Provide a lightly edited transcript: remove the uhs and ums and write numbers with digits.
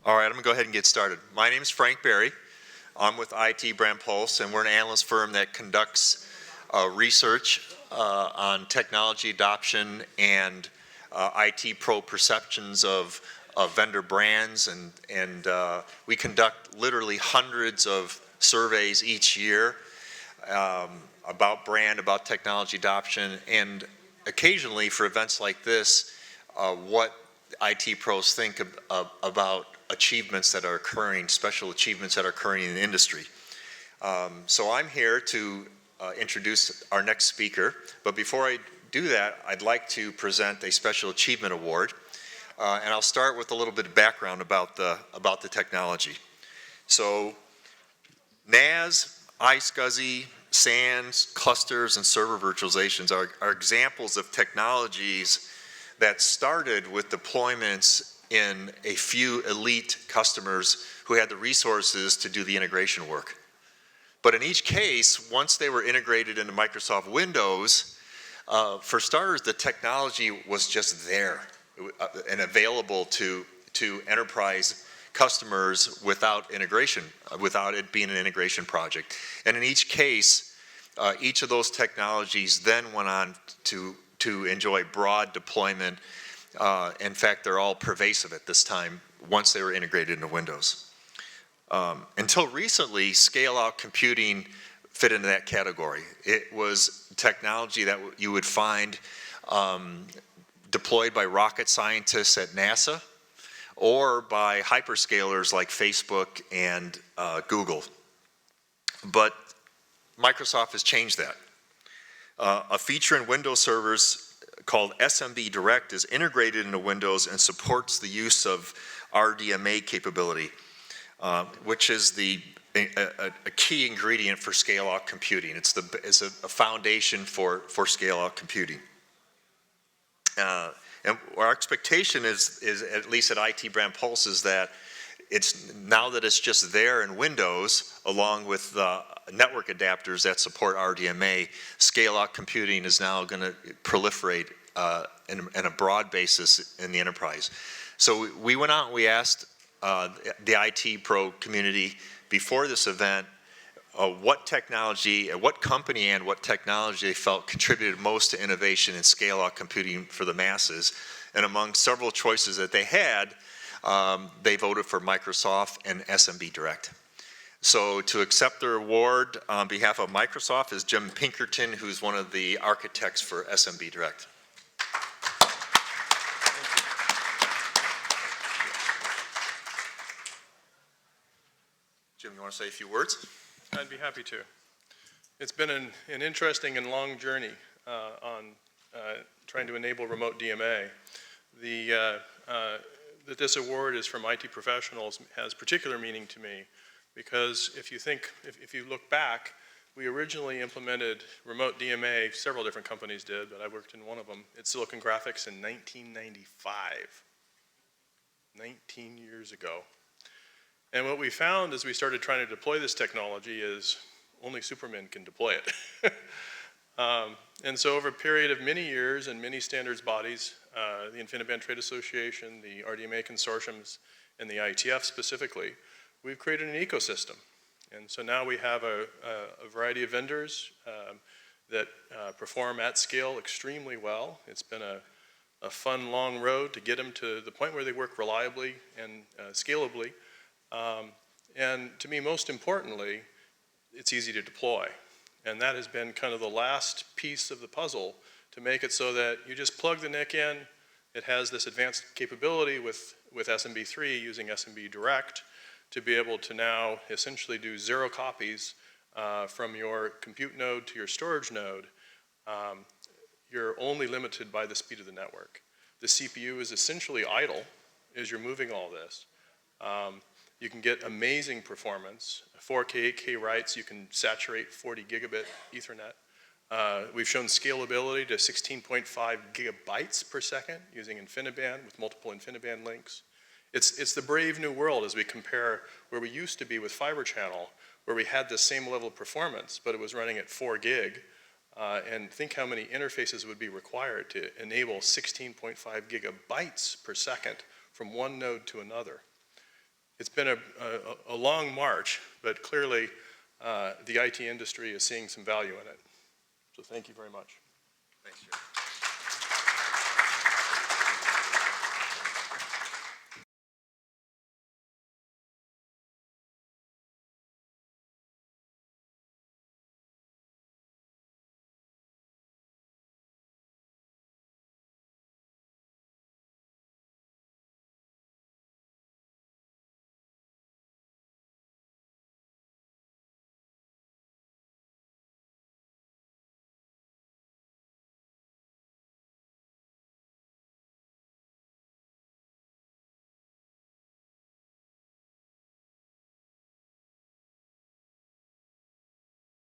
All right, I'm gonna go ahead and get started. My name is Frank Berry. I'm with IT Brand Pulse, and we're an analyst firm that conducts research on technology adoption and IT pro perceptions of vendor brands, and we conduct literally hundreds of surveys each year about brand, about technology adoption, and occasionally for events like this, what IT pros think about achievements that are occurring, special achievements that are occurring in the industry. So I'm here to introduce our next speaker, but before I do that, I'd like to present a Special Achievement Award, and I'll start with a little bit of background about the technology. So NAS, iSCSI, SANs, clusters, and server virtualizations are examples of technologies that started with deployments in a few elite customers who had the resources to do the integration work. But in each case, once they were integrated into Microsoft Windows, for starters, the technology was just there and available to enterprise customers without integration, without it being an integration project. And in each case, each of those technologies then went on to enjoy broad deployment. In fact, they're all pervasive at this time once they were integrated into Windows. Until recently, scale-out computing fit into that category. It was technology that you would find deployed by rocket scientists at NASA or by hyperscalers like Facebook and Google. But Microsoft has changed that. A feature in Windows servers called SMB Direct is integrated into Windows and supports the use of RDMA capability, which is a key ingredient for scale-out computing. It's a foundation for scale-out computing. And our expectation is at least at IT Brand Pulse, is that now that it's just there in Windows, along with network adapters that support RDMA, scale-out computing is now going to proliferate in a broad basis in the enterprise. So we went out and we asked the IT pro community before this event what technology, what company and what technology they felt contributed most to innovation in scale-out computing for the masses. And among several choices that they had, they voted for Microsoft and SMB Direct. So to accept their award on behalf of Microsoft is Jim Pinkerton, who's one of the architects for SMB Direct. Jim, you want to say a few words? I'd be happy to. It's been an interesting and long journey on trying to enable remote DMA. That this award is from IT professionals has particular meaning to me, because if you look back, we originally implemented remote DMA, several different companies did, but I worked in one of them, at Silicon Graphics in 1995, 19 years ago. And what we found as we started trying to deploy this technology is only Supermen can deploy it. And so over a period of many years and many standards bodies, the InfiniBand Trade Association, the RDMA consortiums, and the IETF specifically, we've created an ecosystem. And so now we have a variety of vendors that perform at scale extremely well. It's been a fun, long road to get them to the point where they work reliably and scalably. And to me, most importantly, it's easy to deploy. And that has been kind of the last piece of the puzzle to make it so that you just plug the NIC in. It has this advanced capability with SMB3 using SMB Direct to be able to now essentially do 0 copies from your compute node to your storage node. You're only limited by the speed of the network. The CPU is essentially idle as you're moving all this. You can get amazing performance, 4K, 8K writes, you can saturate 40 gigabit Ethernet. We've shown scalability to 16.5 gigabytes per second using InfiniBand with multiple InfiniBand links. It's the brave new world as we compare where we used to be with Fiber Channel, where we had the same level of performance, but it was running at 4 gig. And think how many interfaces would be required to enable 16.5 gigabytes per second from one node to another. it's been a long march, but clearly the IT industry is seeing some value in it. So thank you very much. Thanks, Joe.